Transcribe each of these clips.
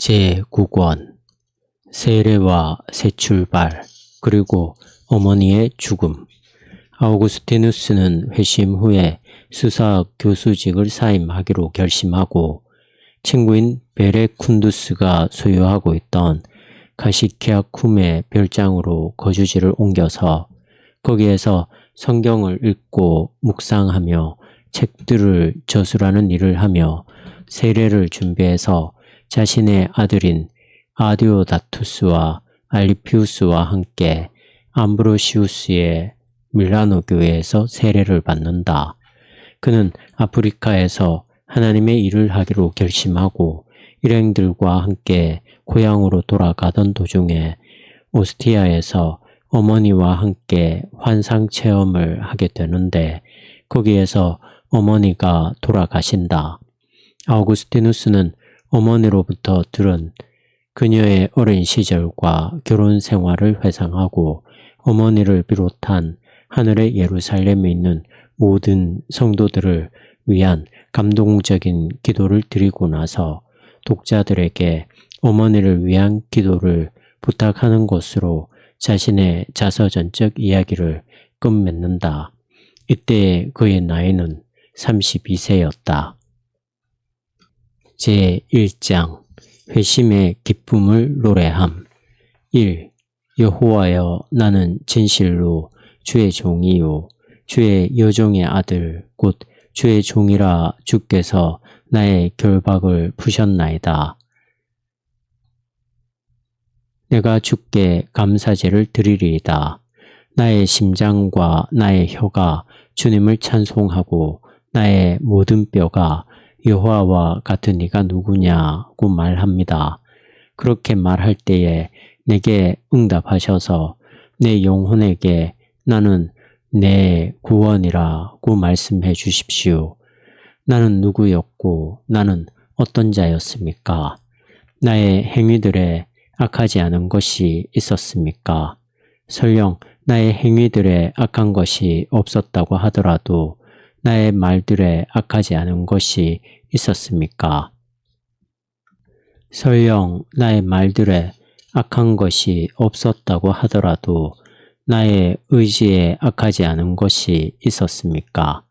제9권 세례와 새 출발 그리고 어머니의 죽음. 아우구스티누스는 회심 후에 수사학 교수직을 사임하기로 결심하고 친구인 베레쿤두스가 소유하고 있던 가시케아쿰의 별장으로 거주지를 옮겨서 거기에서 성경을 읽고 묵상하며 책들을 저술하는 일을 하며 세례를 준비해서 자신의 아들인 아디오다투스와 알리피우스와 함께 암브로시우스의 밀라노 교회에서 세례를 받는다. 그는 아프리카에서 하나님의 일을 하기로 결심하고 일행들과 함께 고향으로 돌아가던 도중에 오스티아에서 어머니와 함께 환상 체험을 하게 되는데 거기에서 어머니가 돌아가신다. 아우구스티누스는 어머니로부터 들은 그녀의 어린 시절과 결혼 생활을 회상하고 어머니를 비롯한 하늘의 예루살렘에 있는 모든 성도들을 위한 감동적인 기도를 드리고 나서 독자들에게 어머니를 위한 기도를 부탁하는 것으로 자신의 자서전적 이야기를 끝맺는다. 이때 그의 나이는 32세였다. 제1장 회심의 기쁨을 노래함. 1. 여호와여, 나는 진실로 주의 종이요 주의 여종의 아들 곧 주의 종이라. 주께서 나의 결박을 푸셨나이다. 내가 주께 감사제를 드리리이다. 나의 심장과 나의 혀가 주님을 찬송하고 나의 모든 뼈가 여호와와 같은 이가 누구냐고 말합니다. 그렇게 말할 때에 내게 응답하셔서 내 영혼에게 나는 내 구원이라고 말씀해 주십시오. 나는 누구였고 나는 어떤 자였습니까? 나의 행위들에 악하지 않은 것이 있었습니까? 설령 나의 행위들에 악한 것이 없었다고 하더라도 나의 말들에 악하지 않은 것이 있었습니까? 설령 나의 말들에 악한 것이 없었다고 하더라도 나의 의지에 악하지 않은 것이 있었습니까?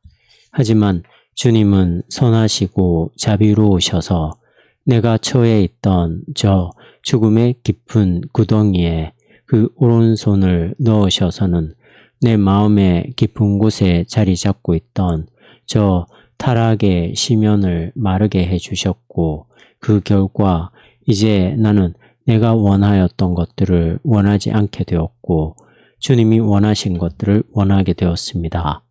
하지만 주님은 선하시고 자비로우셔서 내가 처해 있던 저 죽음의 깊은 구덩이에 그 오른손을 넣으셔서는 내 마음의 깊은 곳에 자리 잡고 있던 저 타락의 시면을 마르게 해주셨고 그 결과 이제 나는 내가 원하였던 것들을 원하지 않게 되었고 주님이 원하신 것들을 원하게 되었습니다.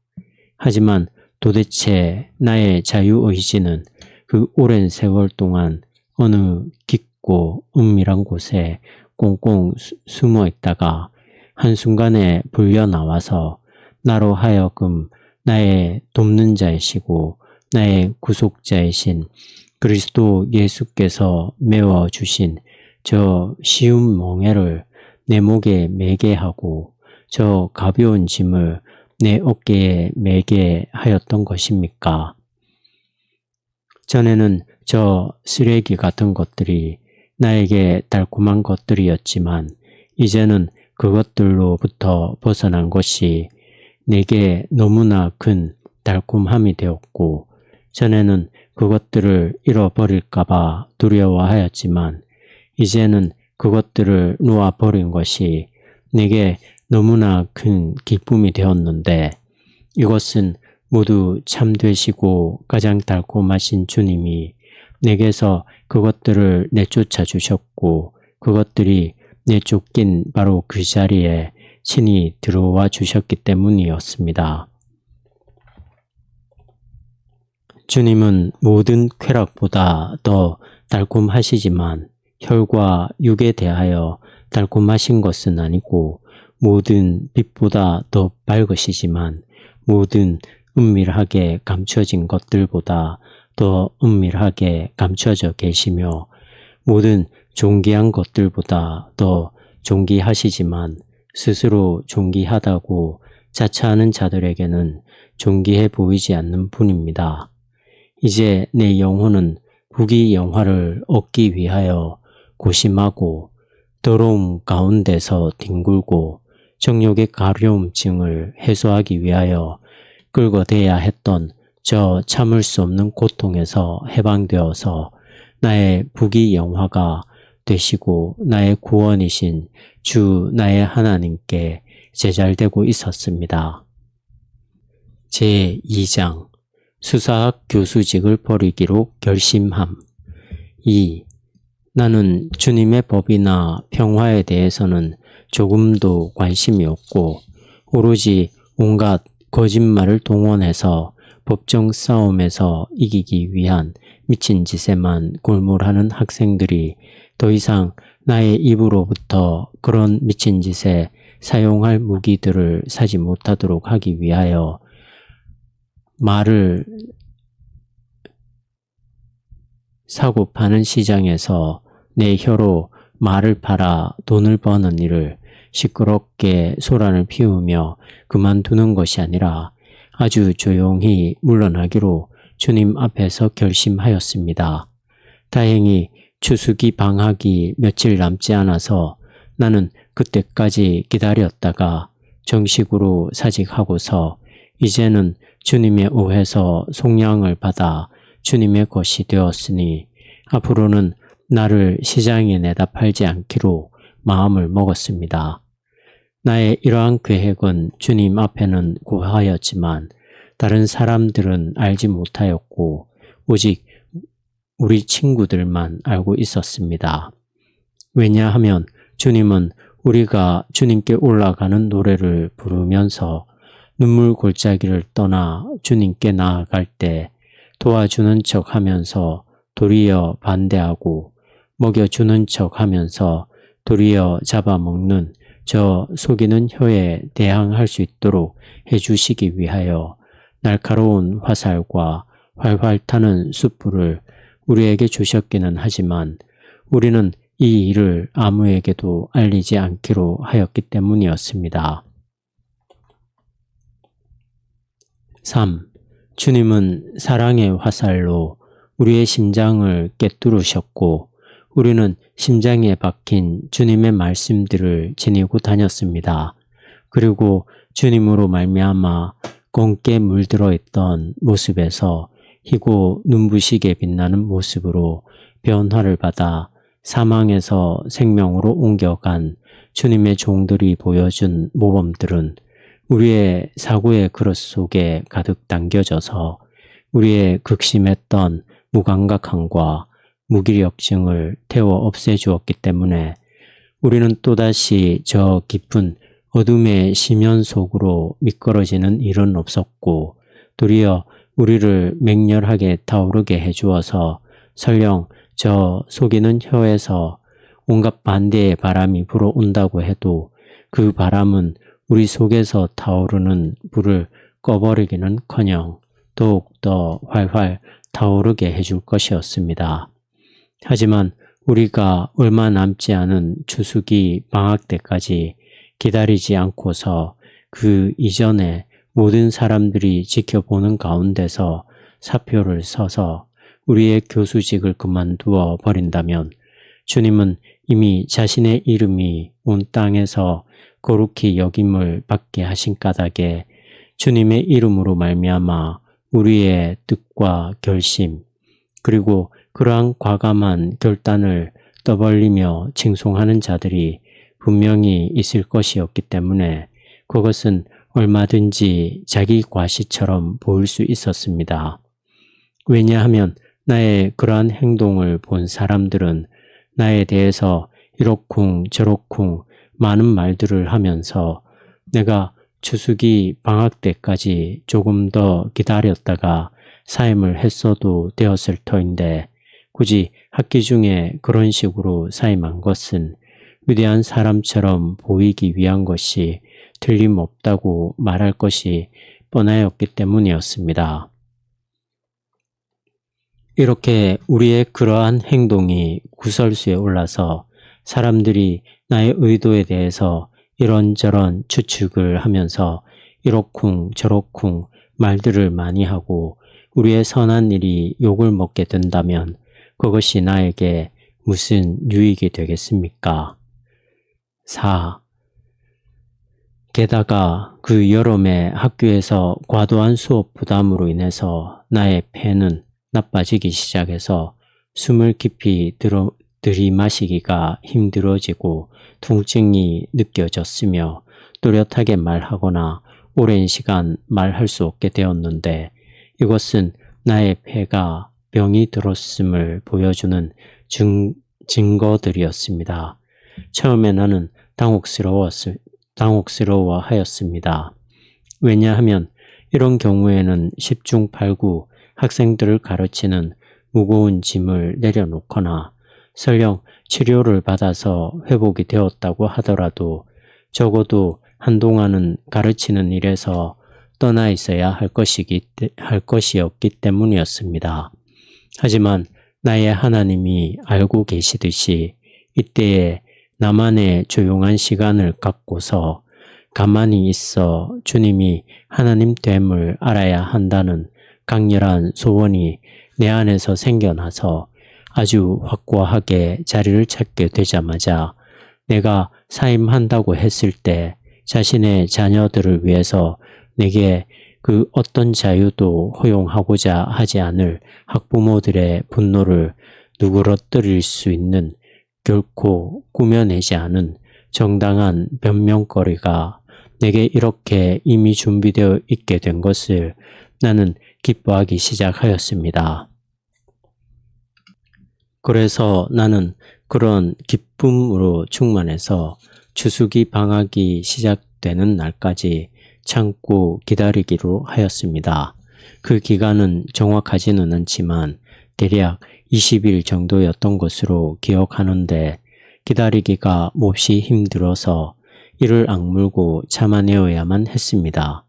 하지만 도대체 나의 자유의지는 그 오랜 세월 동안 어느 깊고 은밀한 곳에 꽁꽁 숨어 있다가 한순간에 불려 나와서 나로 하여금 나의 돕는 자이시고 나의 구속자이신 그리스도 예수께서 메워주신 저 쉬운 멍에를 내 목에 매게 하고 저 가벼운 짐을 내 어깨에 매게 하였던 것입니까? 전에는 저 쓰레기 같은 것들이 나에게 달콤한 것들이었지만 이제는 그것들로부터 벗어난 것이 내게 너무나 큰 달콤함이 되었고 전에는 그것들을 잃어버릴까봐 두려워하였지만 이제는 그것들을 놓아버린 것이 내게 너무나 큰 기쁨이 되었는데 이것은 모두 참되시고 가장 달콤하신 주님이 내게서 그것들을 내쫓아 주셨고 그것들이 내쫓긴 바로 그 자리에 친히 들어와 주셨기 때문이었습니다. 주님은 모든 쾌락보다 더 달콤하시지만 혈과 육에 대하여 달콤하신 것은 아니고 모든 빛보다 더 밝으시지만 모든 은밀하게 감춰진 것들보다 더 은밀하게 감춰져 계시며 모든 존귀한 것들보다 더 존귀하시지만 스스로 존귀하다고 자처하는 자들에게는 존귀해 보이지 않는 분입니다. 이제 내 영혼은 부귀영화를 얻기 위하여 고심하고 더러움 가운데서 뒹굴고 정욕의 가려움증을 해소하기 위하여 끌어대야 했던 저 참을 수 없는 고통에서 해방되어서 나의 부귀영화가 되시고 나의 구원이신 주 나의 하나님께 제잘되고 있었습니다. 제2장 수사학 교수직을 버리기로 결심함. 2. 나는 주님의 법이나 평화에 대해서는 조금도 관심이 없고 오로지 온갖 거짓말을 동원해서 법정 싸움에서 이기기 위한 미친 짓에만 골몰하는 학생들이 더 이상 나의 입으로부터 그런 미친 짓에 사용할 무기들을 사지 못하도록 하기 위하여 말을 사고 파는 시장에서 내 혀로 말을 팔아 돈을 버는 일을 시끄럽게 소란을 피우며 그만두는 것이 아니라 아주 조용히 물러나기로 주님 앞에서 결심하였습니다. 다행히 추수기 방학이 며칠 남지 않아서 나는 그때까지 기다렸다가 정식으로 사직하고서 이제는 주님의 오해서 속량을 받아 주님의 것이 되었으니 앞으로는 나를 시장에 내다 팔지 않기로 마음을 먹었습니다. 나의 이러한 계획은 주님 앞에는 고하였지만 다른 사람들은 알지 못하였고 오직 우리 친구들만 알고 있었습니다. 왜냐하면 주님은 우리가 주님께 올라가는 노래를 부르면서 눈물 골짜기를 떠나 주님께 나아갈 때 도와주는 척 하면서 도리어 반대하고 먹여주는 척 하면서 도리어 잡아먹는 저 속이는 혀에 대항할 수 있도록 해주시기 위하여 날카로운 화살과 활활 타는 숯불을 우리에게 주셨기는 하지만 우리는 이 일을 아무에게도 알리지 않기로 하였기 때문이었습니다. 3. 주님은 사랑의 화살로 우리의 심장을 꿰뚫으셨고 우리는 심장에 박힌 주님의 말씀들을 지니고 다녔습니다. 그리고 주님으로 말미암아 검게 물들어 있던 모습에서 희고 눈부시게 빛나는 모습으로 변화를 받아 사망에서 생명으로 옮겨간 주님의 종들이 보여준 모범들은 우리의 사고의 그릇 속에 가득 담겨져서 우리의 극심했던 무감각함과 무기력증을 태워 없애주었기 때문에 우리는 또다시 저 깊은 어둠의 심연 속으로 미끄러지는 일은 없었고 도리어 우리를 맹렬하게 타오르게 해주어서 설령 저 속이는 혀에서 온갖 반대의 바람이 불어온다고 해도 그 바람은 우리 속에서 타오르는 불을 꺼버리기는커녕 더욱더 활활 타오르게 해줄 것이었습니다. 하지만 우리가 얼마 남지 않은 추수기 방학 때까지 기다리지 않고서 그 이전에 모든 사람들이 지켜보는 가운데서 사표를 써서 우리의 교수직을 그만두어 버린다면 주님은 이미 자신의 이름이 온 땅에서 거룩히 여김을 받게 하신 까닭에 주님의 이름으로 말미암아 우리의 뜻과 결심 그리고 그러한 과감한 결단을 떠벌리며 칭송하는 자들이 분명히 있을 것이었기 때문에 그것은 얼마든지 자기 과시처럼 보일 수 있었습니다. 왜냐하면 나의 그러한 행동을 본 사람들은 나에 대해서 이러쿵 저러쿵 많은 말들을 하면서 내가 추수기 방학 때까지 조금 더 기다렸다가 사임을 했어도 되었을 터인데 굳이 학기 중에 그런 식으로 사임한 것은 위대한 사람처럼 보이기 위한 것이 틀림없다고 말할 것이 뻔하였기 때문이었습니다. 이렇게 우리의 그러한 행동이 구설수에 올라서 사람들이 나의 의도에 대해서 이런저런 추측을 하면서 이러쿵 저러쿵 말들을 많이 하고 우리의 선한 일이 욕을 먹게 된다면 그것이 나에게 무슨 유익이 되겠습니까? 4. 게다가 그 여름에 학교에서 과도한 수업 부담으로 인해서 나의 폐는 나빠지기 시작해서 숨을 깊이 들이마시기가 힘들어지고 통증이 느껴졌으며 또렷하게 말하거나 오랜 시간 말할 수 없게 되었는데 이것은 나의 폐가 병이 들었음을 보여주는 증거들이었습니다. 처음에 나는 당혹스러워하였습니다. 왜냐하면 이런 경우에는 10중 8구 학생들을 가르치는 무거운 짐을 내려놓거나 설령 치료를 받아서 회복이 되었다고 하더라도 적어도 한동안은 가르치는 일에서 떠나 있어야 할 것이었기 때문이었습니다. 하지만 나의 하나님이 알고 계시듯이 이때에 나만의 조용한 시간을 갖고서 가만히 있어 주님이 하나님 됨을 알아야 한다는 강렬한 소원이 내 안에서 생겨나서 아주 확고하게 자리를 찾게 되자마자 내가 사임한다고 했을 때 자신의 자녀들을 위해서 내게 그 어떤 자유도 허용하고자 하지 않을 학부모들의 분노를 누그러뜨릴 수 있는 결코 꾸며내지 않은 정당한 변명거리가 내게 이렇게 이미 준비되어 있게 된 것을 나는 기뻐하기 시작하였습니다. 그래서 나는 그런 기쁨으로 충만해서 추수기 방학이 시작되는 날까지 참고 기다리기로 하였습니다. 그 기간은 정확하지는 않지만 대략 20일 정도였던 것으로 기억하는데 기다리기가 몹시 힘들어서 이를 악물고 참아내어야만 했습니다.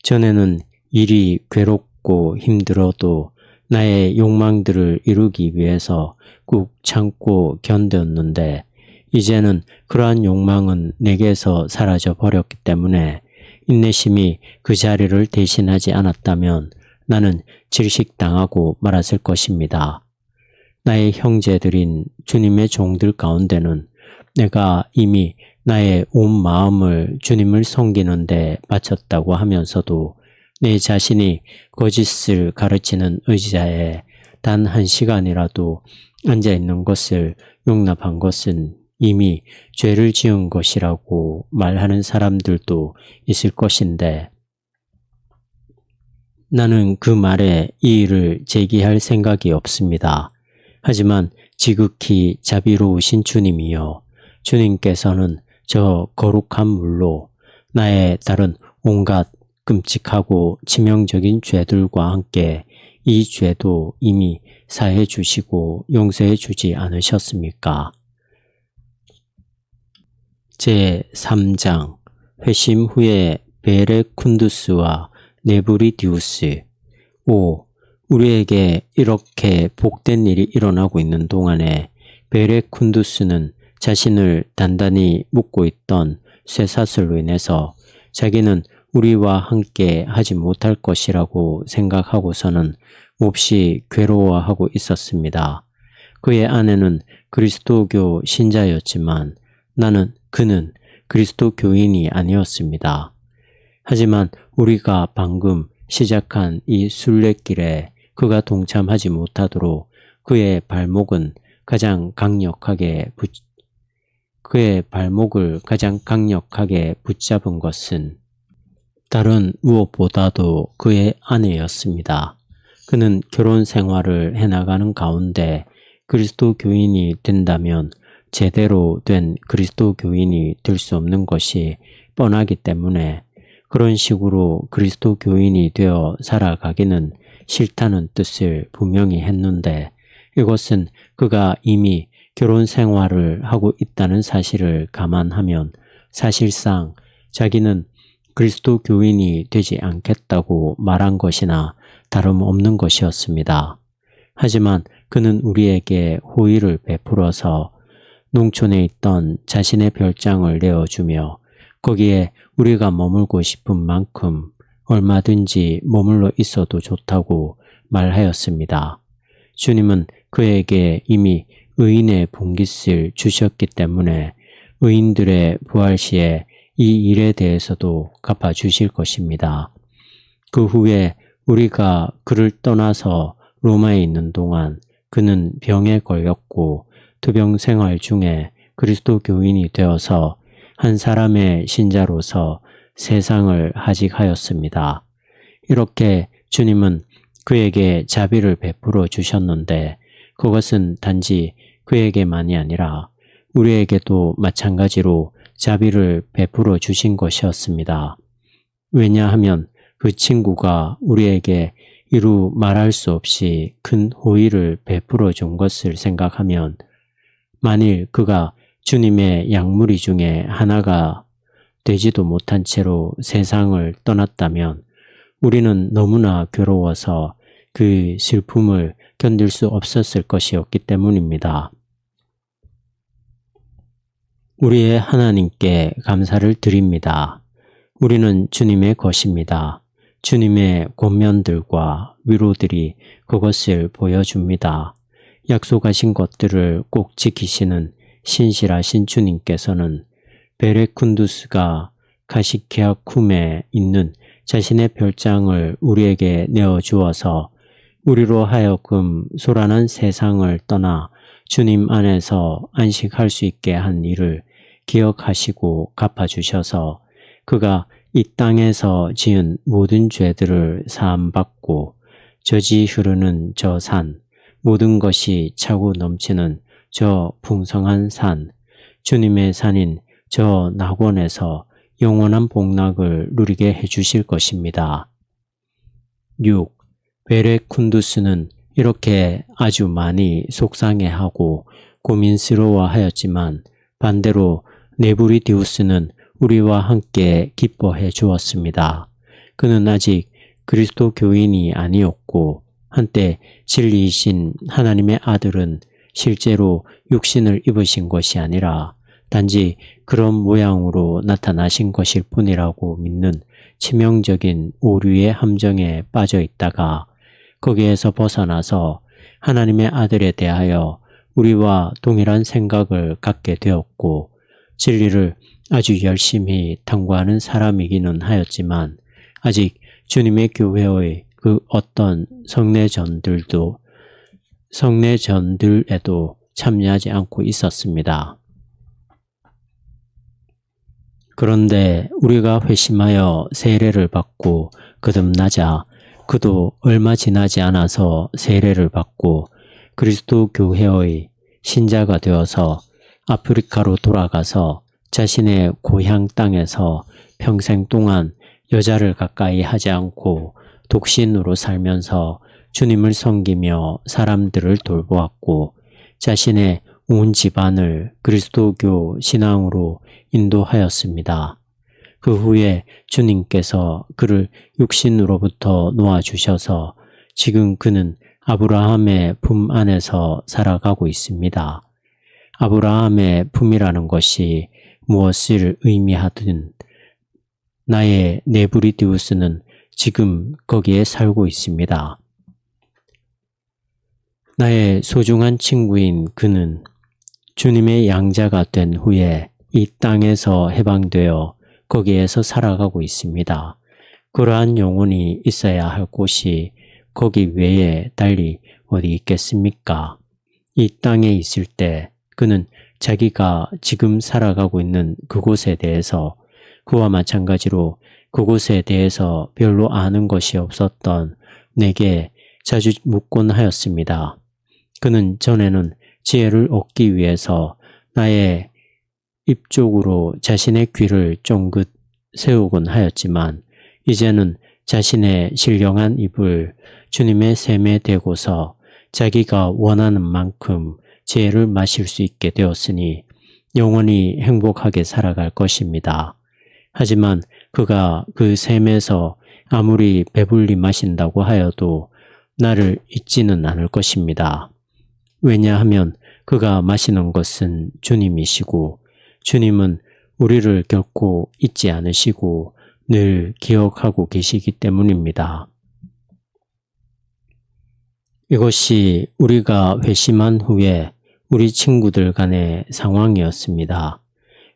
전에는 일이 괴롭고 힘들어도 나의 욕망들을 이루기 위해서 꾹 참고 견뎠는데 이제는 그러한 욕망은 내게서 사라져 버렸기 때문에 인내심이 그 자리를 대신하지 않았다면 나는 질식당하고 말았을 것입니다. 나의 형제들인 주님의 종들 가운데는 내가 이미 나의 온 마음을 주님을 섬기는 데 바쳤다고 하면서도 내 자신이 거짓을 가르치는 의자에 단 1시간이라도 앉아있는 것을 용납한 것은 이미 죄를 지은 것이라고 말하는 사람들도 있을 것인데 나는 그 말에 이의를 제기할 생각이 없습니다. 하지만 지극히 자비로우신 주님이여 주님께서는 저 거룩한 물로 나의 다른 온갖 끔찍하고 치명적인 죄들과 함께 이 죄도 이미 사해 주시고 용서해 주지 않으셨습니까? 제3장 회심 후에 베레쿤두스와 네브리디우스 5. 우리에게 이렇게 복된 일이 일어나고 있는 동안에 베레쿤두스는 자신을 단단히 묶고 있던 쇠사슬로 인해서 자기는 우리와 함께 하지 못할 것이라고 생각하고서는 몹시 괴로워하고 있었습니다. 그의 아내는 그리스도교 신자였지만 그는 그리스도 교인이 아니었습니다. 하지만 우리가 방금 시작한 이 순례길에 그가 동참하지 못하도록 그의 발목을 가장 강력하게 붙잡은 것은 다른 무엇보다도 그의 아내였습니다. 그는 결혼 생활을 해나가는 가운데 그리스도 교인이 된다면 제대로 된 그리스도 교인이 될 수 없는 것이 뻔하기 때문에 그런 식으로 그리스도 교인이 되어 살아가기는 싫다는 뜻을 분명히 했는데 이것은 그가 이미 결혼 생활을 하고 있다는 사실을 감안하면 사실상 자기는 그리스도 교인이 되지 않겠다고 말한 것이나 다름없는 것이었습니다. 하지만 그는 우리에게 호의를 베풀어서 농촌에 있던 자신의 별장을 내어주며 거기에 우리가 머물고 싶은 만큼 얼마든지 머물러 있어도 좋다고 말하였습니다. 주님은 그에게 이미 의인의 분깃을 주셨기 때문에 의인들의 부활 시에 이 일에 대해서도 갚아주실 것입니다. 그 후에 우리가 그를 떠나서 로마에 있는 동안 그는 병에 걸렸고 투병 생활 중에 그리스도 교인이 되어서 한 사람의 신자로서 세상을 하직하였습니다. 이렇게 주님은 그에게 자비를 베풀어 주셨는데 그것은 단지 그에게만이 아니라 우리에게도 마찬가지로 자비를 베풀어 주신 것이었습니다. 왜냐하면 그 친구가 우리에게 이루 말할 수 없이 큰 호의를 베풀어 준 것을 생각하면 만일 그가 주님의 양무리 중에 하나가 되지도 못한 채로 세상을 떠났다면 우리는 너무나 괴로워서 그 슬픔을 견딜 수 없었을 것이었기 때문입니다. 우리의 하나님께 감사를 드립니다. 우리는 주님의 것입니다. 주님의 권면들과 위로들이 그것을 보여줍니다. 약속하신 것들을 꼭 지키시는 신실하신 주님께서는 베레쿤두스가 카시케아쿰에 있는 자신의 별장을 우리에게 내어주어서 우리로 하여금 소란한 세상을 떠나 주님 안에서 안식할 수 있게 한 일을 기억하시고 갚아주셔서 그가 이 땅에서 지은 모든 죄들을 사함받고 저지 흐르는 저 산, 모든 것이 차고 넘치는 저 풍성한 산, 주님의 산인 저 낙원에서 영원한 복락을 누리게 해주실 것입니다. 6. 베레쿤두스는 이렇게 아주 많이 속상해하고 고민스러워하였지만 반대로 네브리디우스는 우리와 함께 기뻐해 주었습니다. 그는 아직 그리스도 교인이 아니었고 한때 진리이신 하나님의 아들은 실제로 육신을 입으신 것이 아니라 단지 그런 모양으로 나타나신 것일 뿐이라고 믿는 치명적인 오류의 함정에 빠져 있다가 거기에서 벗어나서 하나님의 아들에 대하여 우리와 동일한 생각을 갖게 되었고 진리를 아주 열심히 탐구하는 사람이기는 하였지만 아직 주님의 교회의 그 어떤 성례전들에도 참여하지 않고 있었습니다. 그런데 우리가 회심하여 세례를 받고 거듭나자 그도 얼마 지나지 않아서 세례를 받고 그리스도 교회의 신자가 되어서 아프리카로 돌아가서 자신의 고향 땅에서 평생 동안 여자를 가까이 하지 않고 독신으로 살면서 주님을 섬기며 사람들을 돌보았고 자신의 온 집안을 그리스도교 신앙으로 인도하였습니다. 그 후에 주님께서 그를 육신으로부터 놓아주셔서 지금 그는 아브라함의 품 안에서 살아가고 있습니다. 아브라함의 품이라는 것이 무엇을 의미하든 나의 네브리디우스는 지금 거기에 살고 있습니다. 나의 소중한 친구인 그는 주님의 양자가 된 후에 이 땅에서 해방되어 거기에서 살아가고 있습니다. 그러한 영혼이 있어야 할 곳이 거기 외에 달리 어디 있겠습니까? 이 땅에 있을 때 그는 자기가 지금 살아가고 있는 그곳에 대해서 그와 마찬가지로 그곳에 대해서 별로 아는 것이 없었던 내게 자주 묻곤 하였습니다. 그는 전에는 지혜를 얻기 위해서 나의 입 쪽으로 자신의 귀를 쫑긋 세우곤 하였지만 이제는 자신의 신령한 입을 주님의 샘에 대고서 자기가 원하는 만큼 지혜를 마실 수 있게 되었으니 영원히 행복하게 살아갈 것입니다. 하지만 그가 그 샘에서 아무리 배불리 마신다고 하여도 나를 잊지는 않을 것입니다. 왜냐하면 그가 마시는 것은 주님이시고 주님은 우리를 결코 잊지 않으시고 늘 기억하고 계시기 때문입니다. 이것이 우리가 회심한 후에 우리 친구들 간의 상황이었습니다.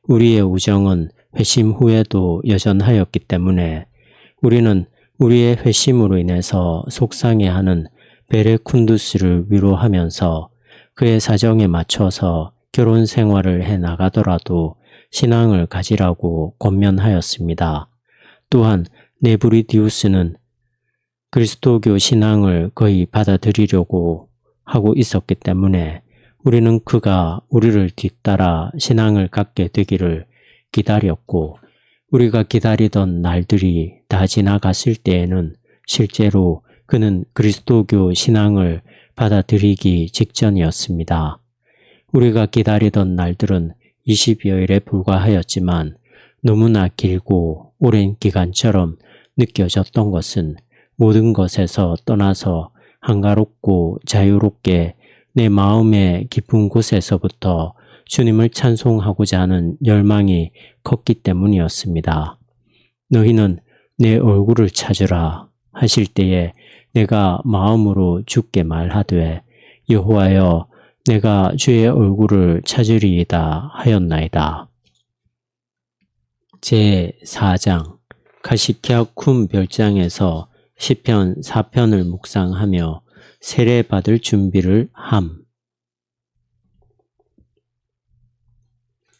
우리의 우정은 회심 후에도 여전하였기 때문에 우리는 우리의 회심으로 인해서 속상해하는 베레쿤두스를 위로하면서 그의 사정에 맞춰서 결혼 생활을 해 나가더라도 신앙을 가지라고 권면하였습니다. 또한 네브리디우스는 그리스도교 신앙을 거의 받아들이려고 하고 있었기 때문에 우리는 그가 우리를 뒤따라 신앙을 갖게 되기를 기다렸고, 우리가 기다리던 날들이 다 지나갔을 때에는 실제로 그는 그리스도교 신앙을 받아들이기 직전이었습니다. 우리가 기다리던 날들은 20여일에 불과하였지만 너무나 길고 오랜 기간처럼 느껴졌던 것은 모든 것에서 떠나서 한가롭고 자유롭게 내 마음의 깊은 곳에서부터 주님을 찬송하고자 하는 열망이 컸기 때문이었습니다. 너희는 내 얼굴을 찾으라 하실 때에 내가 마음으로 주께 말하되 여호와여 내가 주의 얼굴을 찾으리이다 하였나이다. 제4장 가시키아 쿰 별장에서 시편 4편을 묵상하며 세례받을 준비를 함.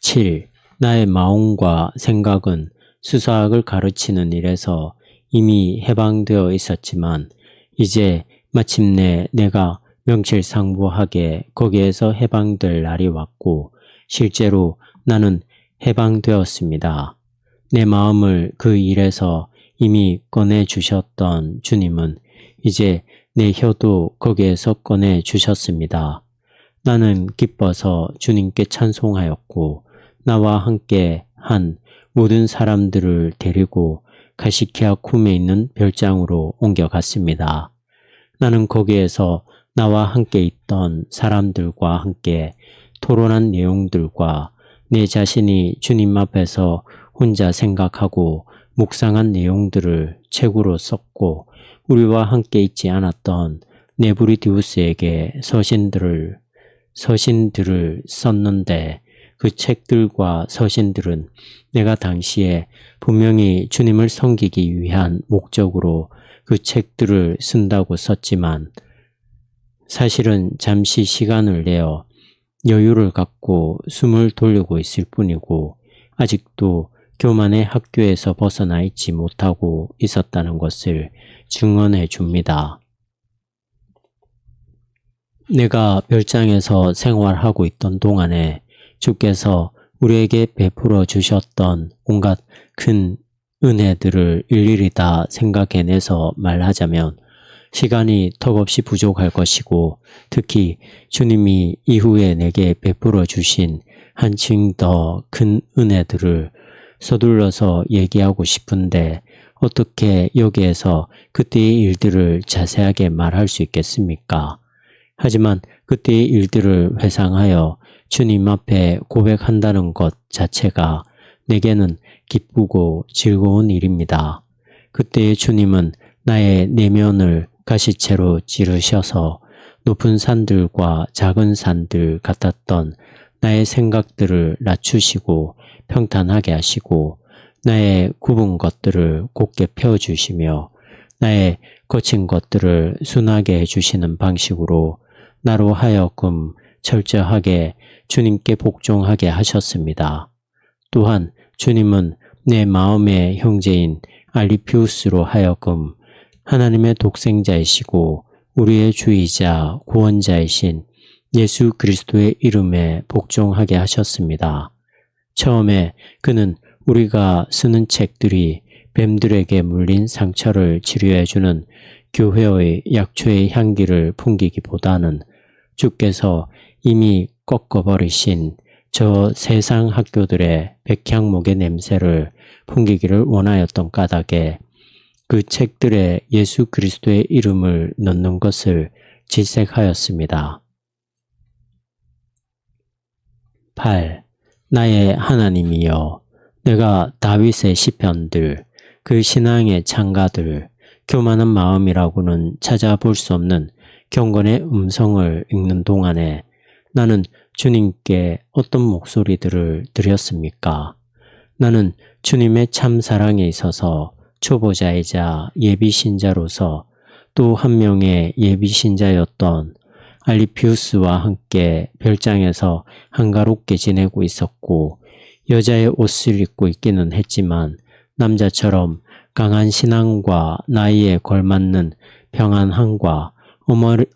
7. 나의 마음과 생각은 수사학을 가르치는 일에서 이미 해방되어 있었지만 이제 마침내 내가 명실상부하게 거기에서 해방될 날이 왔고 실제로 나는 해방되었습니다. 내 마음을 그 일에서 이미 꺼내 주셨던 주님은 이제 내 혀도 거기에서 꺼내 주셨습니다. 나는 기뻐서 주님께 찬송하였고 나와 함께 한 모든 사람들을 데리고 가시키아 쿰에 있는 별장으로 옮겨갔습니다. 나는 거기에서 나와 함께 있던 사람들과 함께 토론한 내용들과 내 자신이 주님 앞에서 혼자 생각하고 묵상한 내용들을 책으로 썼고 우리와 함께 있지 않았던 네브리디우스에게 서신들을 썼는데 그 책들과 서신들은 내가 당시에 분명히 주님을 섬기기 위한 목적으로 그 책들을 쓴다고 썼지만 사실은 잠시 시간을 내어 여유를 갖고 숨을 돌리고 있을 뿐이고 아직도 교만의 학교에서 벗어나 있지 못하고 있었다는 것을 증언해 줍니다. 내가 별장에서 생활하고 있던 동안에 주께서 우리에게 베풀어 주셨던 온갖 큰 은혜들을 일일이 다 생각해내서 말하자면 시간이 턱없이 부족할 것이고 특히 주님이 이후에 내게 베풀어 주신 한층 더 큰 은혜들을 서둘러서 얘기하고 싶은데 어떻게 여기에서 그때의 일들을 자세하게 말할 수 있겠습니까? 하지만 그때의 일들을 회상하여 주님 앞에 고백한다는 것 자체가 내게는 기쁘고 즐거운 일입니다. 그때의 주님은 나의 내면을 가시채로 찌르셔서 높은 산들과 작은 산들 같았던 나의 생각들을 낮추시고 평탄하게 하시고 나의 굽은 것들을 곧게 펴주시며 나의 거친 것들을 순하게 해주시는 방식으로 나로 하여금 철저하게 주님께 복종하게 하셨습니다. 또한 주님은 내 마음의 형제인 알리피우스로 하여금 하나님의 독생자이시고 우리의 주이자 구원자이신 예수 그리스도의 이름에 복종하게 하셨습니다. 처음에 그는 우리가 쓰는 책들이 뱀들에게 물린 상처를 치료해주는 교회의 약초의 향기를 풍기기보다는 주께서 이미 꺾어버리신 저 세상 학교들의 백향목의 냄새를 풍기기를 원하였던 까닭에 그 책들에 예수 그리스도의 이름을 넣는 것을 질색하였습니다. 8. 나의 하나님이여, 내가 다윗의 시편들, 그 신앙의 창가들, 교만한 마음이라고는 찾아볼 수 없는 경건의 음성을 읽는 동안에 나는 주님께 어떤 목소리들을 드렸습니까? 나는 주님의 참 사랑에 있어서 초보자이자 예비신자로서 또 한 명의 예비신자였던 알리피우스와 함께 별장에서 한가롭게 지내고 있었고 여자의 옷을 입고 있기는 했지만 남자처럼 강한 신앙과 나이에 걸맞는 평안함과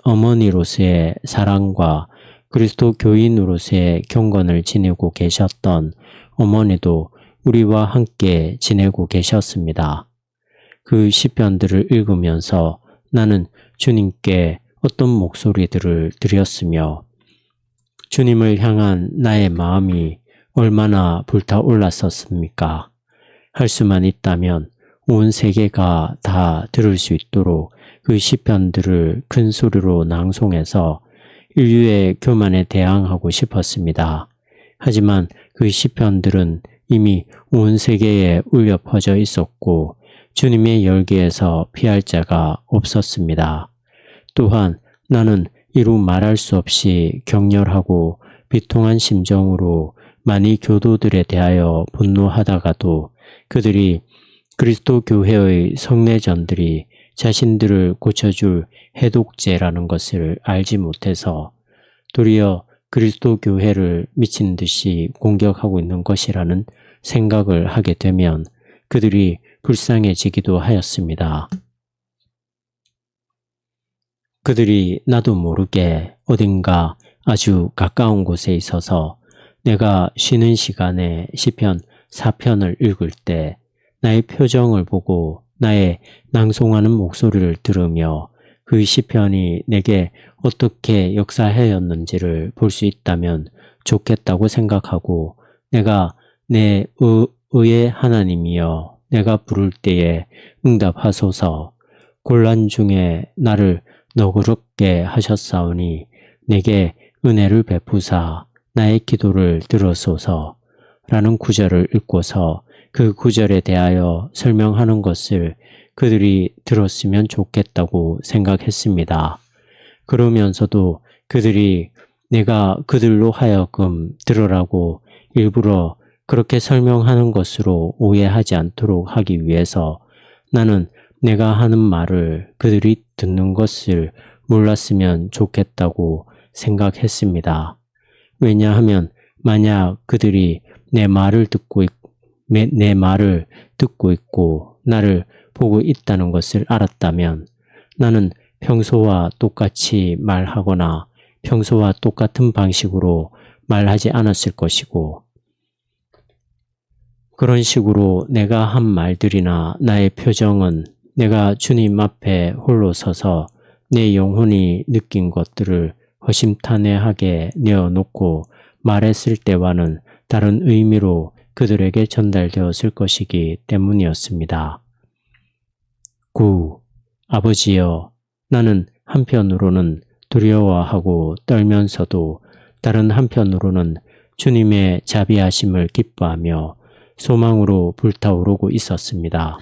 어머니로서의 사랑과 그리스도 교인으로서의 경건을 지니고 계셨던 어머니도 우리와 함께 지내고 계셨습니다. 그 시편들을 읽으면서 나는 주님께 어떤 목소리들을 드렸으며 주님을 향한 나의 마음이 얼마나 불타올랐었습니까? 할 수만 있다면 온 세계가 다 들을 수 있도록 그 시편들을 큰 소리로 낭송해서 인류의 교만에 대항하고 싶었습니다. 하지만 그 시편들은 이미 온 세계에 울려 퍼져 있었고 주님의 열기에서 피할 자가 없었습니다. 또한 나는 이루 말할 수 없이 격렬하고 비통한 심정으로 많이 교도들에 대하여 분노하다가도 그들이 그리스도 교회의 성례전들이 자신들을 고쳐줄 해독제라는 것을 알지 못해서 도리어 그리스도 교회를 미친 듯이 공격하고 있는 것이라는 생각을 하게 되면 그들이 불쌍해지기도 하였습니다. 그들이 나도 모르게 어딘가 아주 가까운 곳에 있어서 내가 쉬는 시간에 시편 4편을 읽을 때 나의 표정을 보고 나의 낭송하는 목소리를 들으며 그 시편이 내게 어떻게 역사하였는지를 볼 수 있다면 좋겠다고 생각하고 내가 내 의의 하나님이여 내가 부를 때에 응답하소서 곤란 중에 나를 너그럽게 하셨사오니 내게 은혜를 베푸사 나의 기도를 들으소서 라는 구절을 읽고서 그 구절에 대하여 설명하는 것을 그들이 들었으면 좋겠다고 생각했습니다. 그러면서도 그들이 내가 그들로 하여금 들으라고 일부러 그렇게 설명하는 것으로 오해하지 않도록 하기 위해서 나는 내가 하는 말을 그들이 듣는 것을 몰랐으면 좋겠다고 생각했습니다. 왜냐하면 만약 그들이 내 말을 듣고 있고 나를 보고 있다는 것을 알았다면 나는 평소와 똑같이 말하거나 평소와 똑같은 방식으로 말하지 않았을 것이고 그런 식으로 내가 한 말들이나 나의 표정은 내가 주님 앞에 홀로 서서 내 영혼이 느낀 것들을 허심탄회하게 내어놓고 말했을 때와는 다른 의미로 그들에게 전달되었을 것이기 때문이었습니다. 9. 아버지여, 나는 한편으로는 두려워하고 떨면서도 다른 한편으로는 주님의 자비하심을 기뻐하며 소망으로 불타오르고 있었습니다.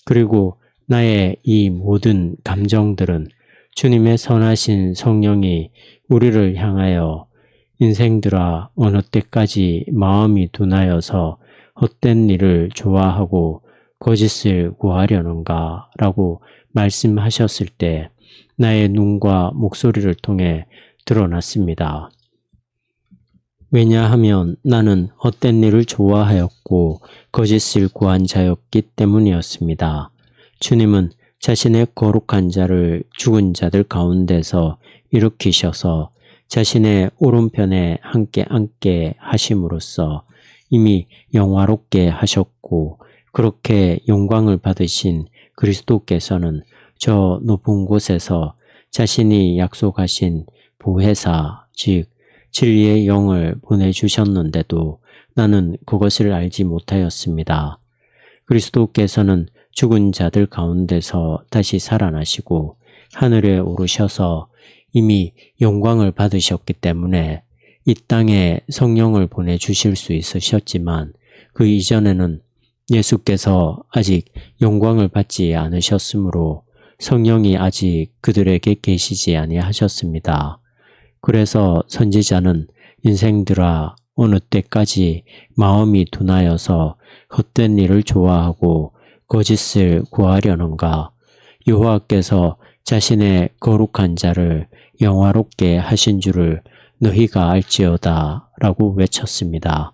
그리고 나의 이 모든 감정들은 주님의 선하신 성령이 우리를 향하여 인생들아 어느 때까지 마음이 둔하여서 헛된 일을 좋아하고 거짓을 구하려는가 라고 말씀하셨을 때 나의 눈과 목소리를 통해 드러났습니다. 왜냐하면 나는 헛된 일을 좋아하였고 거짓을 구한 자였기 때문이었습니다. 주님은 자신의 거룩한 자를 죽은 자들 가운데서 일으키셔서 자신의 오른편에 함께 앉게 하심으로써 이미 영화롭게 하셨고 그렇게 영광을 받으신 그리스도께서는 저 높은 곳에서 자신이 약속하신 보혜사 즉 진리의 영을 보내주셨는데도 나는 그것을 알지 못하였습니다. 그리스도께서는 죽은 자들 가운데서 다시 살아나시고 하늘에 오르셔서 이미 영광을 받으셨기 때문에 이 땅에 성령을 보내주실 수 있으셨지만 그 이전에는 예수께서 아직 영광을 받지 않으셨으므로 성령이 아직 그들에게 계시지 아니하셨습니다. 그래서 선지자는 인생들아 어느 때까지 마음이 둔하여서 헛된 일을 좋아하고 거짓을 구하려는가. 여호와께서 자신의 거룩한 자를 영화롭게 하신 줄을 너희가 알지어다 라고 외쳤습니다.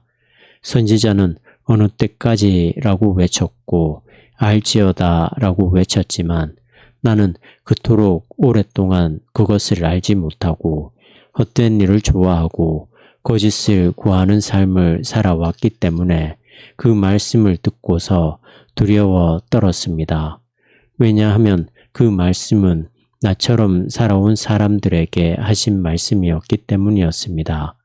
선지자는 어느 때까지라고 외쳤고 알지어다 라고 외쳤지만 나는 그토록 오랫동안 그것을 알지 못하고 헛된 일을 좋아하고 거짓을 구하는 삶을 살아왔기 때문에 그 말씀을 듣고서 두려워 떨었습니다. 왜냐하면 그 말씀은 나처럼 살아온 사람들에게 하신 말씀이었기 때문이었습니다.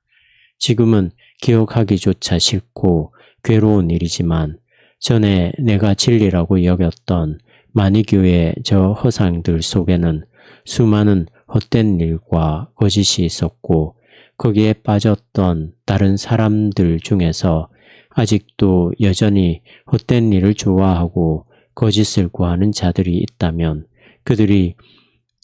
지금은 기억하기조차 싫고 괴로운 일이지만 전에 내가 진리라고 여겼던 만이교의 저 허상들 속에는 수많은 헛된 일과 거짓이 있었고 거기에 빠졌던 다른 사람들 중에서 아직도 여전히 헛된 일을 좋아하고 거짓을 구하는 자들이 있다면 그들이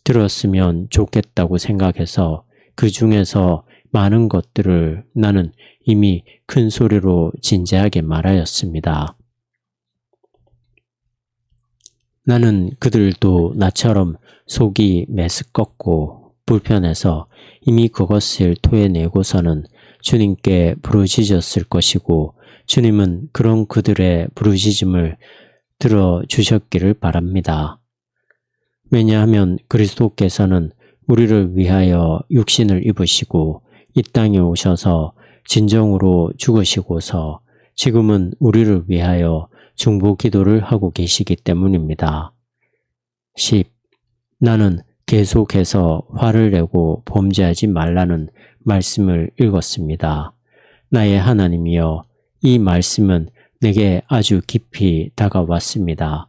들었으면 좋겠다고 생각해서 그 중에서 많은 것들을 나는 이미 큰 소리로 진지하게 말하였습니다. 나는 그들도 나처럼 속이 메스껍고 불편해서 이미 그것을 토해내고서는 주님께 부르짖었을 것이고 주님은 그런 그들의 부르짖음을 들어주셨기를 바랍니다. 왜냐하면 그리스도께서는 우리를 위하여 육신을 입으시고 이 땅에 오셔서 진정으로 죽으시고서 지금은 우리를 위하여 중보 기도를 하고 계시기 때문입니다. 10. 나는 계속해서 화를 내고 범죄하지 말라는 말씀을 읽었습니다. 나의 하나님이여, 이 말씀은 내게 아주 깊이 다가왔습니다.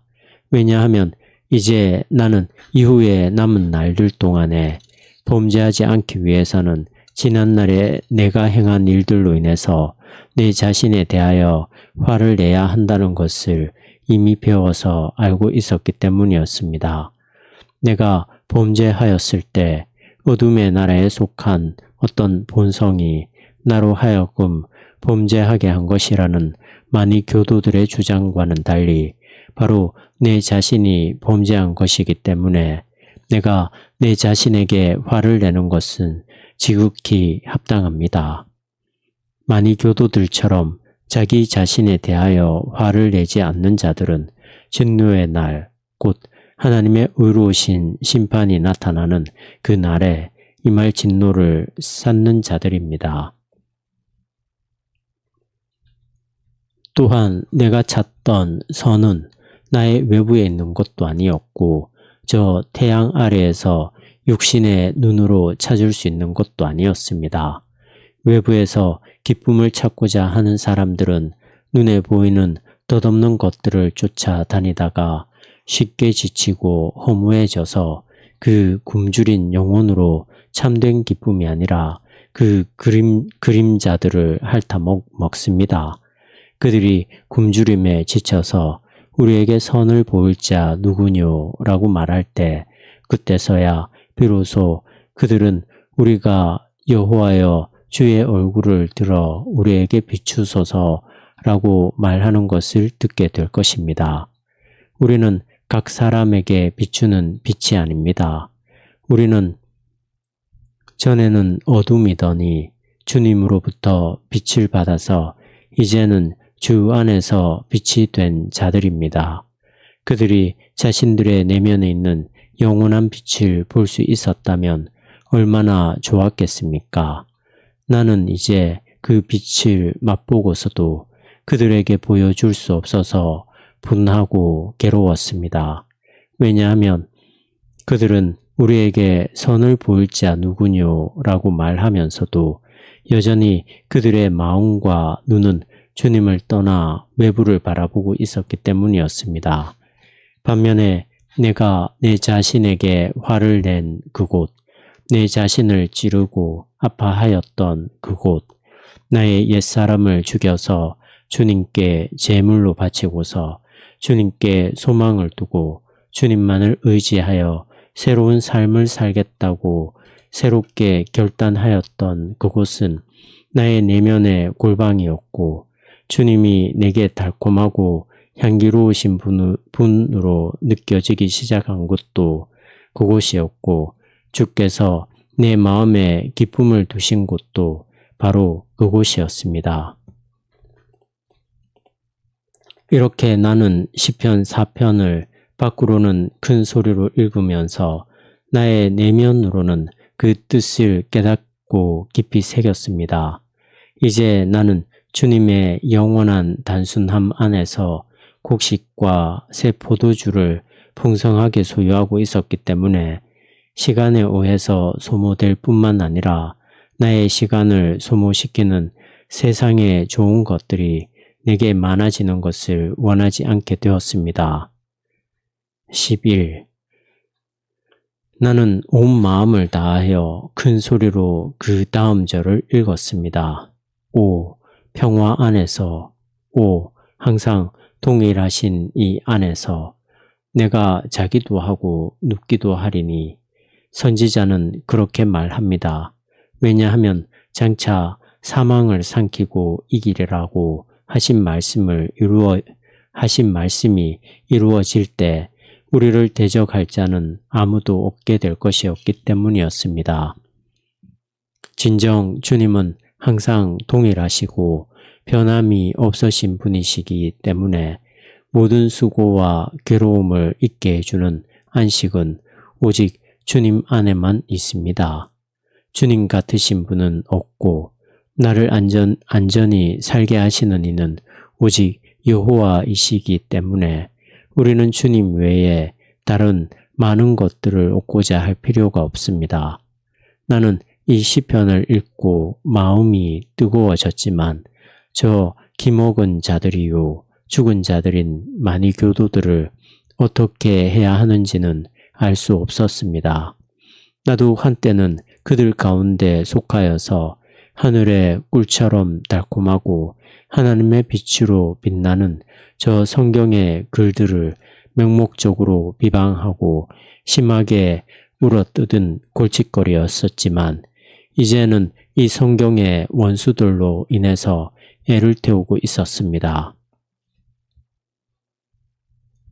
왜냐하면 이제 나는 이후에 남은 날들 동안에 범죄하지 않기 위해서는 지난날에 내가 행한 일들로 인해서 내 자신에 대하여 화를 내야 한다는 것을 이미 배워서 알고 있었기 때문이었습니다. 내가 범죄하였을 때 어둠의 나라에 속한 어떤 본성이 나로 하여금 범죄하게 한 것이라는 많이 교도들의 주장과는 달리 바로 내 자신이 범죄한 것이기 때문에 내가 내 자신에게 화를 내는 것은 지극히 합당합니다. 많이 교도들처럼 자기 자신에 대하여 화를 내지 않는 자들은 진노의 날, 곧 하나님의 의로우신 심판이 나타나는 그 날에 임할 진노를 쌓는 자들입니다. 또한 내가 찾던 선은 나의 외부에 있는 것도 아니었고 저 태양 아래에서 육신의 눈으로 찾을 수 있는 것도 아니었습니다. 외부에서 기쁨을 찾고자 하는 사람들은 눈에 보이는 덧없는 것들을 쫓아다니다가 쉽게 지치고 허무해져서 그 굶주린 영혼으로 참된 기쁨이 아니라 그 그림자들을 핥아먹습니다. 그들이 굶주림에 지쳐서 우리에게 선을 보일 자 누구뇨? 라고 말할 때 그때서야 비로소 그들은 우리가 여호와여 주의 얼굴을 들어 우리에게 비추소서 라고 말하는 것을 듣게 될 것입니다. 우리는 각 사람에게 비추는 빛이 아닙니다. 우리는 전에는 어둠이더니 주님으로부터 빛을 받아서 이제는 주 안에서 빛이 된 자들입니다. 그들이 자신들의 내면에 있는 영원한 빛을 볼 수 있었다면 얼마나 좋았겠습니까? 나는 이제 그 빛을 맛보고서도 그들에게 보여줄 수 없어서 분하고 괴로웠습니다. 왜냐하면 그들은 우리에게 선을 보일 자 누구뇨? 라고 말하면서도 여전히 그들의 마음과 눈은 주님을 떠나 외부를 바라보고 있었기 때문이었습니다. 반면에 내가 내 자신에게 화를 낸 그곳, 내 자신을 찌르고 아파하였던 그곳, 나의 옛사람을 죽여서 주님께 제물로 바치고서 주님께 소망을 두고 주님만을 의지하여 새로운 삶을 살겠다고 새롭게 결단하였던 그곳은 나의 내면의 골방이었고 주님이 내게 달콤하고 향기로우신 분으로 느껴지기 시작한 곳도 그곳이었고 주께서 내 마음에 기쁨을 두신 곳도 바로 그곳이었습니다. 이렇게 나는 시편 4편을 밖으로는 큰 소리로 읽으면서 나의 내면으로는 그 뜻을 깨닫고 깊이 새겼습니다. 이제 나는 주님의 영원한 단순함 안에서 곡식과 새 포도주를 풍성하게 소유하고 있었기 때문에 시간에 의해서 소모될 뿐만 아니라 나의 시간을 소모시키는 세상의 좋은 것들이 내게 많아지는 것을 원하지 않게 되었습니다. 11. 나는 온 마음을 다하여 큰 소리로 그 다음 절을 읽었습니다. 오, 평화 안에서, 오, 항상 동일하신 이 안에서 내가 자기도 하고 눕기도 하리니 선지자는 그렇게 말합니다. 왜냐하면 장차 사망을 삼키고 이기리라고 하신 말씀이 이루어질 때 우리를 대적할 자는 아무도 없게 될 것이었기 때문이었습니다. 진정 주님은 항상 동일하시고 변함이 없으신 분이시기 때문에 모든 수고와 괴로움을 잊게 해주는 안식은 오직 주님 안에만 있습니다. 주님 같으신 분은 없고 나를 안전히 살게 하시는 이는 오직 여호와이시기 때문에 우리는 주님 외에 다른 많은 것들을 얻고자 할 필요가 없습니다. 나는 이 시편을 읽고 마음이 뜨거워졌지만 저 기먹은 자들이요 죽은 자들인 많이 교도들을 어떻게 해야 하는지는 알 수 없었습니다. 나도 한때는 그들 가운데 속하여서 하늘의 꿀처럼 달콤하고 하나님의 빛으로 빛나는 저 성경의 글들을 맹목적으로 비방하고 심하게 물어뜯은 골칫거리였었지만 이제는 이 성경의 원수들로 인해서 애를 태우고 있었습니다.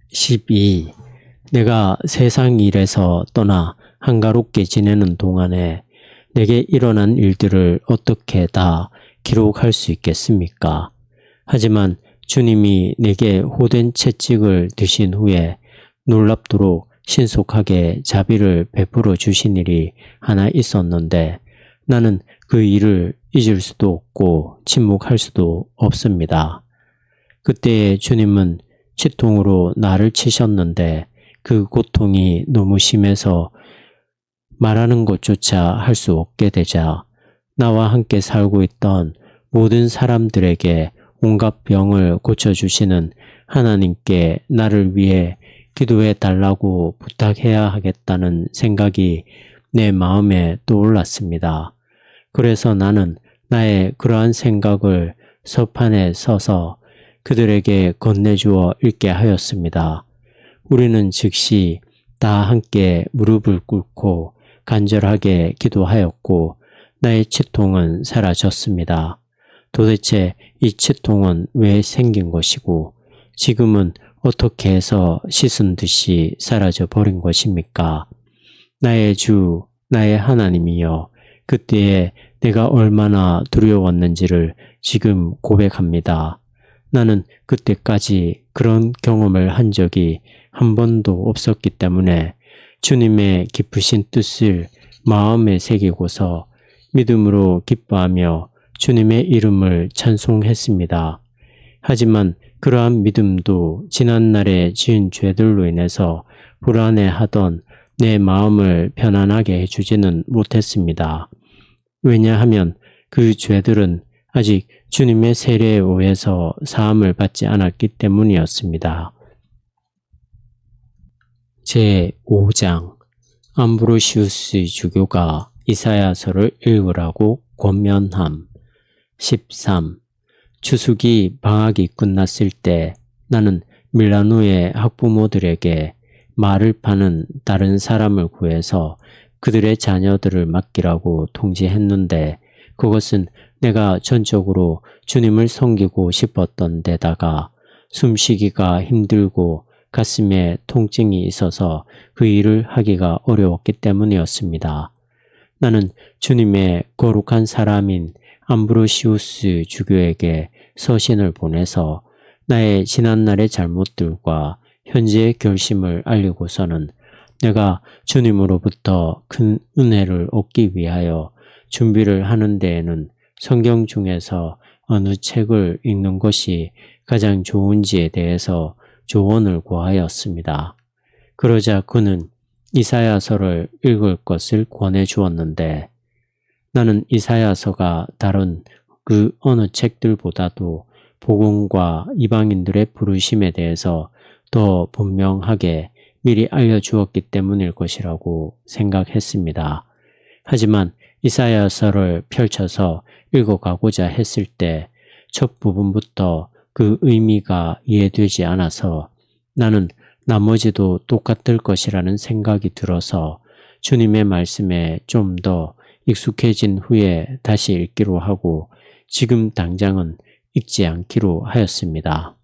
12. 내가 세상 일에서 떠나 한가롭게 지내는 동안에 내게 일어난 일들을 어떻게 다 기록할 수 있겠습니까? 하지만 주님이 내게 호된 채찍을 드신 후에 놀랍도록 신속하게 자비를 베풀어 주신 일이 하나 있었는데 나는 그 일을 잊을 수도 없고 침묵할 수도 없습니다. 그때에 주님은 치통으로 나를 치셨는데 그 고통이 너무 심해서 말하는 것조차 할 수 없게 되자 나와 함께 살고 있던 모든 사람들에게 온갖 병을 고쳐주시는 하나님께 나를 위해 기도해 달라고 부탁해야 하겠다는 생각이 내 마음에 떠올랐습니다. 그래서 나는 나의 그러한 생각을 서판에 써서 그들에게 건네주어 읽게 하였습니다. 우리는 즉시 다 함께 무릎을 꿇고 간절하게 기도하였고 나의 치통은 사라졌습니다. 도대체 이 치통은 왜 생긴 것이고 지금은 어떻게 해서 씻은 듯이 사라져 버린 것입니까? 나의 주, 나의 하나님이여, 그때에 내가 얼마나 두려웠는지를 지금 고백합니다. 나는 그때까지 그런 경험을 한 적이 한 번도 없었기 때문에 주님의 깊으신 뜻을 마음에 새기고서 믿음으로 기뻐하며 주님의 이름을 찬송했습니다. 하지만 그러한 믿음도 지난날에 지은 죄들로 인해서 불안해하던 내 마음을 편안하게 해주지는 못했습니다. 왜냐하면 그 죄들은 아직 주님의 세례에 의해서 사함을 받지 않았기 때문이었습니다. 제5장 암브로시우스 주교가 이사야서를 읽으라고 권면함. 13. 추수기 방학이 끝났을 때 나는 밀라노의 학부모들에게 말을 파는 다른 사람을 구해서 그들의 자녀들을 맡기라고 통지했는데 그것은 내가 전적으로 주님을 섬기고 싶었던 데다가 숨쉬기가 힘들고 가슴에 통증이 있어서 그 일을 하기가 어려웠기 때문이었습니다. 나는 주님의 거룩한 사람인 암브로시우스 주교에게 서신을 보내서 나의 지난날의 잘못들과 현재의 결심을 알리고서는 내가 주님으로부터 큰 은혜를 얻기 위하여 준비를 하는 데에는 성경 중에서 어느 책을 읽는 것이 가장 좋은지에 대해서 조언을 구하였습니다. 그러자 그는 이사야서를 읽을 것을 권해 주었는데 나는 이사야서가 다른 그 어느 책들보다도 복음과 이방인들의 부르심에 대해서 더 분명하게 미리 알려주었기 때문일 것이라고 생각했습니다. 하지만 이사야서를 펼쳐서 읽어가고자 했을 때 첫 부분부터 그 의미가 이해되지 않아서 나는 나머지도 똑같을 것이라는 생각이 들어서 주님의 말씀에 좀 더 익숙해진 후에 다시 읽기로 하고 지금 당장은 읽지 않기로 하였습니다.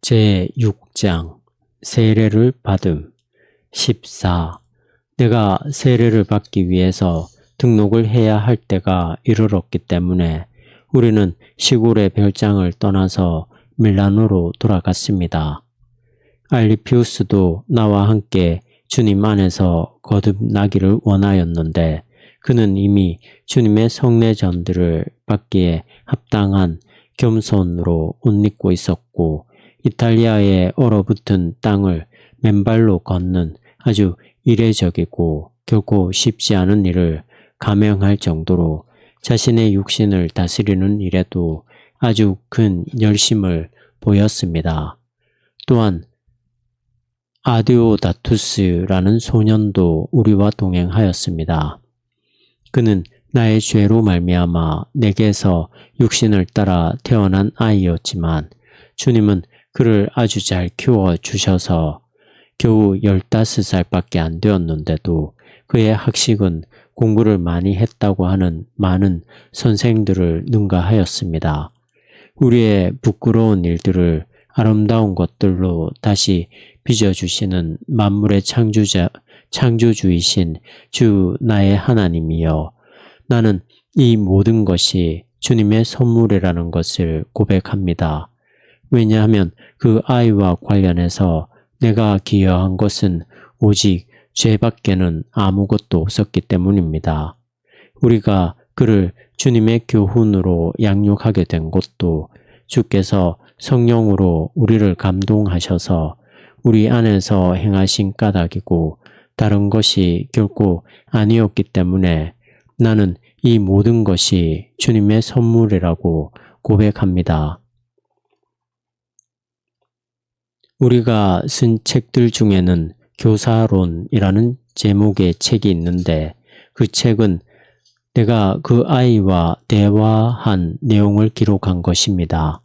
제6장 세례를 받음 14. 내가 세례를 받기 위해서 등록을 해야 할 때가 이르렀기 때문에 우리는 시골의 별장을 떠나서 밀라노로 돌아갔습니다. 알리피우스도 나와 함께 주님 안에서 거듭나기를 원하였는데 그는 이미 주님의 성례전들을 받기에 합당한 겸손으로 옷 입고 있었고 이탈리아의 얼어붙은 땅을 맨발로 걷는 아주 이례적이고 결코 쉽지 않은 일을 감행할 정도로 자신의 육신을 다스리는 일에도 아주 큰 열심을 보였습니다. 또한 아디오다투스라는 소년도 우리와 동행하였습니다. 그는 나의 죄로 말미암아 내게서 육신을 따라 태어난 아이였지만 주님은 그를 아주 잘 키워주셔서 겨우 15살밖에 안 되었는데도 그의 학식은 공부를 많이 했다고 하는 많은 선생들을 능가하였습니다. 우리의 부끄러운 일들을 아름다운 것들로 다시 빚어주시는 만물의 창조주이신 주 나의 하나님이여, 나는 이 모든 것이 주님의 선물이라는 것을 고백합니다. 왜냐하면 그 아이와 관련해서 내가 기여한 것은 오직 죄밖에는 아무것도 없었기 때문입니다. 우리가 그를 주님의 교훈으로 양육하게 된 것도 주께서 성령으로 우리를 감동하셔서 우리 안에서 행하신 까닭이고 다른 것이 결코 아니었기 때문에 나는 이 모든 것이 주님의 선물이라고 고백합니다. 우리가 쓴 책들 중에는 교사론이라는 제목의 책이 있는데 그 책은 내가 그 아이와 대화한 내용을 기록한 것입니다.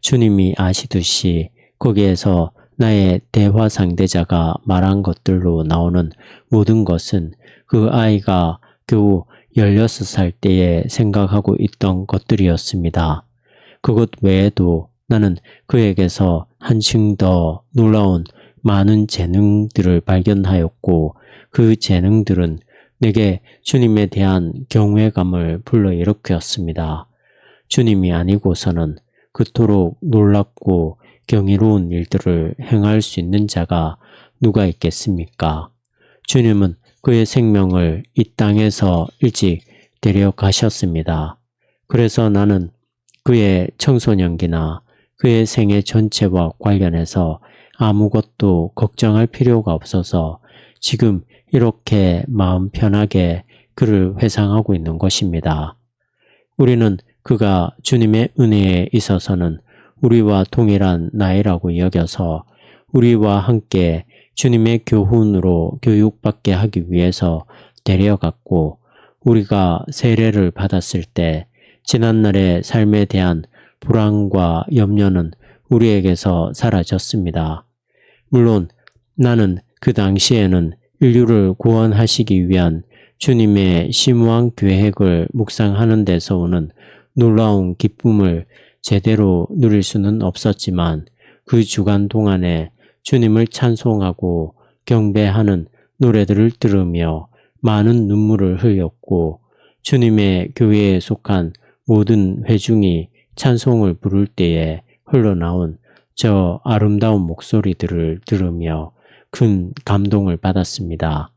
주님이 아시듯이 거기에서 나의 대화 상대자가 말한 것들로 나오는 모든 것은 그 아이가 겨우 16살 때에 생각하고 있던 것들이었습니다. 그것 외에도 나는 그에게서 한층 더 놀라운 많은 재능들을 발견하였고 그 재능들은 내게 주님에 대한 경외감을 불러일으켰습니다. 주님이 아니고서는 그토록 놀랍고 경이로운 일들을 행할 수 있는 자가 누가 있겠습니까? 주님은 그의 생명을 이 땅에서 일찍 데려가셨습니다. 그래서 나는 그의 청소년기나 그의 생애 전체와 관련해서 아무것도 걱정할 필요가 없어서 지금 이렇게 마음 편하게 그를 회상하고 있는 것입니다. 우리는 그가 주님의 은혜에 있어서는 우리와 동일한 나이라고 여겨서 우리와 함께 주님의 교훈으로 교육받게 하기 위해서 데려갔고 우리가 세례를 받았을 때 지난날의 삶에 대한 불안과 염려는 우리에게서 사라졌습니다. 물론 나는 그 당시에는 인류를 구원하시기 위한 주님의 심오한 계획을 묵상하는 데서 오는 놀라운 기쁨을 제대로 누릴 수는 없었지만 그 주간 동안에 주님을 찬송하고 경배하는 노래들을 들으며 많은 눈물을 흘렸고 주님의 교회에 속한 모든 회중이 찬송을 부를 때에 흘러나온 저 아름다운 목소리들을 들으며 큰 감동을 받았습니다.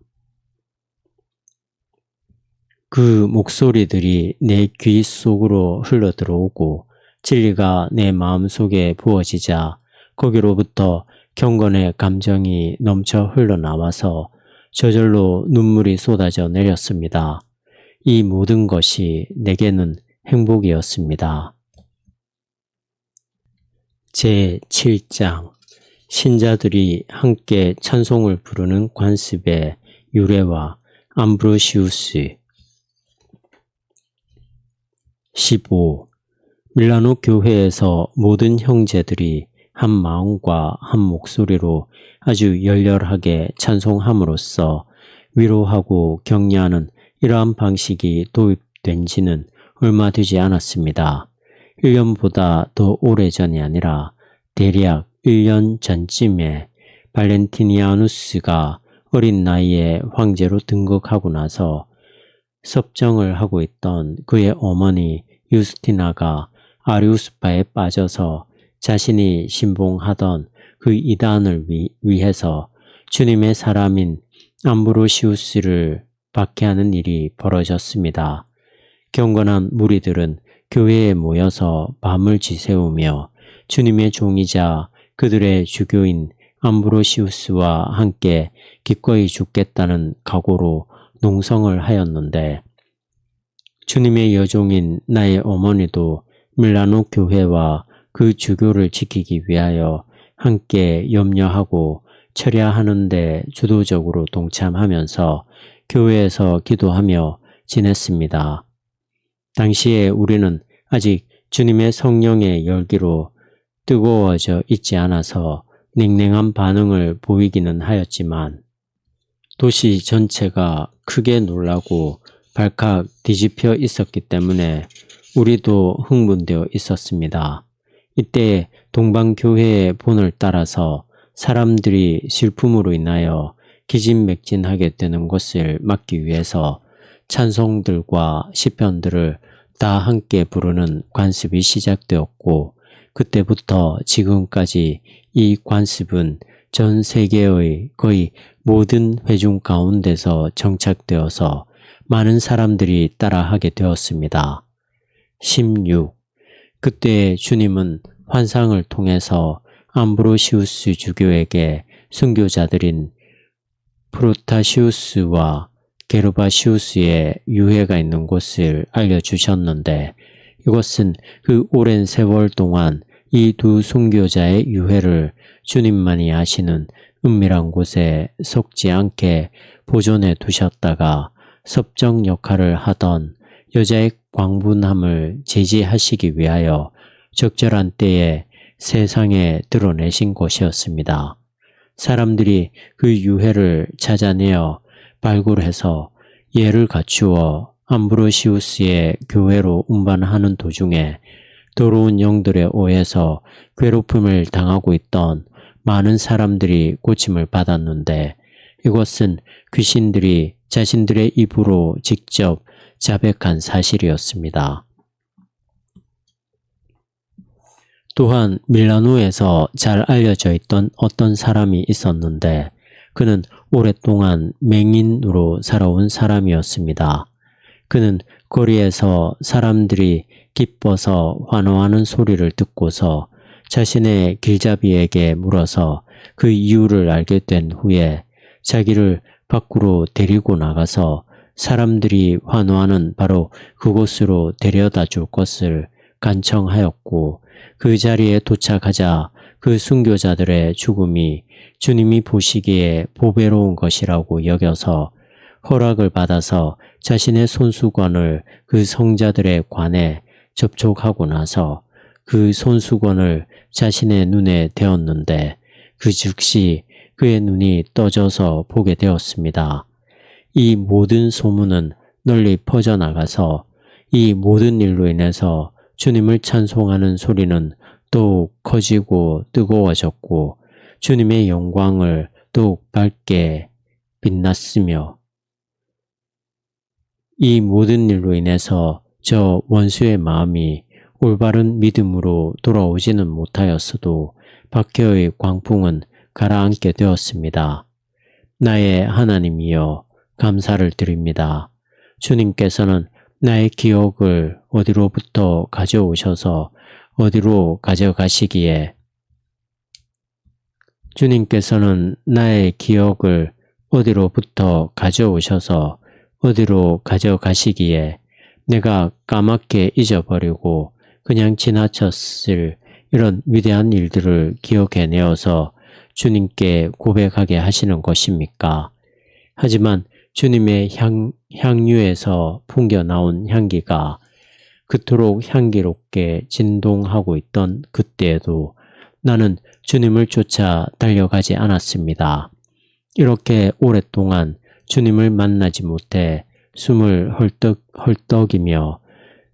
그 목소리들이 내 귀 속으로 흘러들어오고 진리가 내 마음속에 부어지자 거기로부터 경건의 감정이 넘쳐 흘러나와서 저절로 눈물이 쏟아져 내렸습니다. 이 모든 것이 내게는 행복이었습니다. 제7장 신자들이 함께 찬송을 부르는 관습의 유래와 암브로시우스 15. 밀라노 교회에서 모든 형제들이 한 마음과 한 목소리로 아주 열렬하게 찬송함으로써 위로하고 격려하는 이러한 방식이 도입된 지는 얼마 되지 않았습니다. 1년보다 더 오래전이 아니라 대략 1년 전쯤에 발렌티니아누스가 어린 나이에 황제로 등극하고 나서 섭정을 하고 있던 그의 어머니 유스티나가 아리우스파에 빠져서 자신이 신봉하던 그 이단을 위해서 주님의 사람인 암브로시우스를 박해하는 일이 벌어졌습니다. 경건한 무리들은 교회에 모여서 밤을 지새우며 주님의 종이자 그들의 주교인 암브로시우스와 함께 기꺼이 죽겠다는 각오로 농성을 하였는데 주님의 여종인 나의 어머니도 밀라노 교회와 그 주교를 지키기 위하여 함께 염려하고 철야하는 데 주도적으로 동참하면서 교회에서 기도하며 지냈습니다. 당시에 우리는 아직 주님의 성령의 열기로 뜨거워져 있지 않아서 냉랭한 반응을 보이기는 하였지만 도시 전체가 크게 놀라고 발칵 뒤집혀 있었기 때문에 우리도 흥분되어 있었습니다. 이때 동방교회의 본을 따라서 사람들이 슬픔으로 인하여 기진맥진하게 되는 것을 막기 위해서 찬송들과 시편들을 다 함께 부르는 관습이 시작되었고 그때부터 지금까지 이 관습은 전 세계의 거의 모든 회중 가운데서 정착되어서 많은 사람들이 따라하게 되었습니다. 16. 그때 주님은 환상을 통해서 암브로시우스 주교에게 순교자들인 프로타시우스와 게르바시우스의 유해가 있는 곳을 알려주셨는데 이것은 그 오랜 세월 동안 이 두 순교자의 유해를 주님만이 아시는 은밀한 곳에 섞지 않게 보존해 두셨다가 섭정 역할을 하던 여자의 광분함을 제지하시기 위하여 적절한 때에 세상에 드러내신 것이었습니다. 사람들이 그 유해를 찾아내어 발굴해서 예를 갖추어 암브로시우스의 교회로 운반하는 도중에 더러운 영들의 오해에서 괴롭힘을 당하고 있던 많은 사람들이 고침을 받았는데 이것은 귀신들이 자신들의 입으로 직접 자백한 사실이었습니다. 또한 밀라노에서 잘 알려져 있던 어떤 사람이 있었는데 그는 오랫동안 맹인으로 살아온 사람이었습니다. 그는 거리에서 사람들이 기뻐서 환호하는 소리를 듣고서 자신의 길잡이에게 물어서 그 이유를 알게 된 후에 자기를 밖으로 데리고 나가서 사람들이 환호하는 바로 그곳으로 데려다 줄 것을 간청하였고 그 자리에 도착하자 그 순교자들의 죽음이 주님이 보시기에 보배로운 것이라고 여겨서 허락을 받아서 자신의 손수건을 그 성자들의 관에 접촉하고 나서 그 손수건을 자신의 눈에 대었는데 그 즉시 그의 눈이 떠져서 보게 되었습니다. 이 모든 소문은 널리 퍼져나가서 이 모든 일로 인해서 주님을 찬송하는 소리는 더욱 커지고 뜨거워졌고 주님의 영광을 더욱 밝게 빛났으며 이 모든 일로 인해서 저 원수의 마음이 올바른 믿음으로 돌아오지는 못하였어도 박해의 광풍은 가라앉게 되었습니다. 나의 하나님이여 감사를 드립니다. 주님께서는 나의 기억을 어디로부터 가져오셔서 어디로 가져가시기에 주님께서는 나의 기억을 어디로부터 가져오셔서 어디로 가져가시기에 내가 까맣게 잊어버리고 그냥 지나쳤을 이런 위대한 일들을 기억해내어서 주님께 고백하게 하시는 것입니까? 하지만 주님의 향유에서 풍겨나온 향기가 그토록 향기롭게 진동하고 있던 그때에도 나는 주님을 쫓아 달려가지 않았습니다. 이렇게 오랫동안 주님을 만나지 못해 숨을 헐떡이며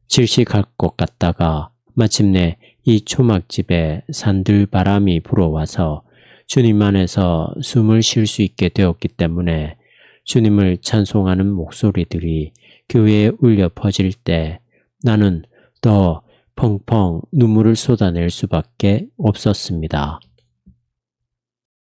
질식할 것 같다가 마침내 이 초막집에 산들바람이 불어와서 주님 안에서 숨을 쉴 수 있게 되었기 때문에 주님을 찬송하는 목소리들이 교회에 울려 퍼질 때 나는 더 펑펑 눈물을 쏟아낼 수밖에 없었습니다.